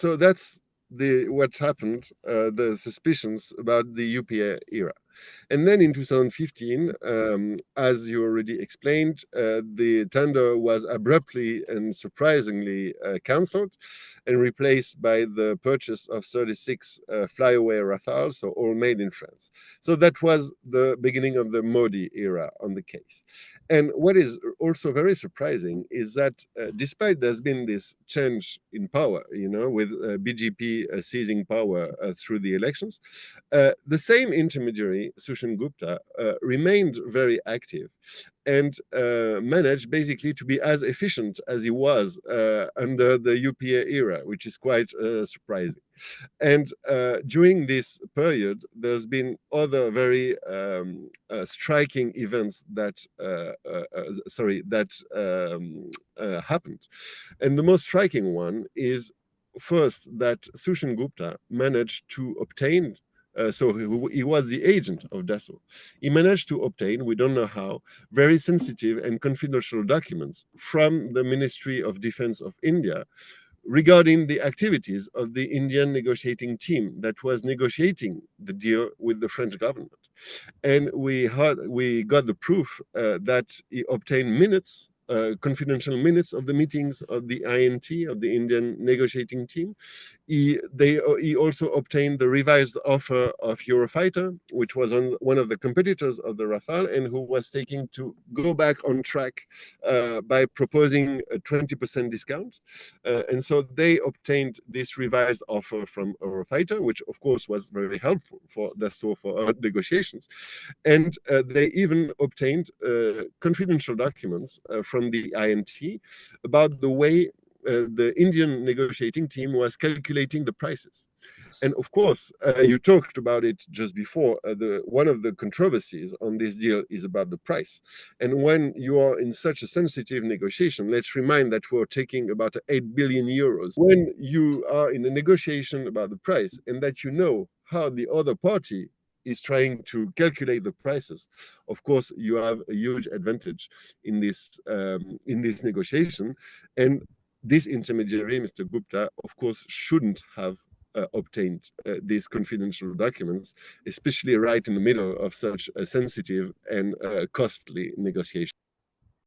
So that's what happened, the suspicions about the UPA era. And then in 2015, as you already explained, the tender was abruptly and surprisingly cancelled and replaced by the purchase of 36 flyaway Rafales, so all made in France. So that was the beginning of the Modi era on the case. And what is also very surprising is that despite there's been this change in power, with BJP seizing power through the elections, the same intermediary, Sushan Gupta, remained very active and managed basically to be as efficient as he was under the UPA era, which is quite surprising. And during this period, there's been other very striking events that happened. And the most striking one is first that Sushan Gupta managed to obtain. So he was the agent of Dassault. He managed to obtain, we don't know how, very sensitive and confidential documents from the Ministry of Defense of India regarding the activities of the Indian negotiating team that was negotiating the deal with the French government. And we got the proof that he obtained minutes, confidential minutes of the meetings of the INT, of the Indian negotiating team. He also obtained the revised offer of Eurofighter, which was one of the competitors of the Rafale, and who was taking to go back on track by proposing a 20% discount. And so they obtained this revised offer from Eurofighter, which of course was very helpful for Dassault for our negotiations. And they even obtained confidential documents from the INT about the way the Indian negotiating team was calculating the prices. And of course, you talked about it just before, one of the controversies on this deal is about the price. And when you are in such a sensitive negotiation, let's remind that we're taking about 8 billion euros. When you are in a negotiation about the price and that you know how the other party is trying to calculate the prices, of course, you have a huge advantage in this negotiation. And this intermediary, Mr. Gupta, of course, shouldn't have obtained these confidential documents, especially right in the middle of such a sensitive and costly negotiation.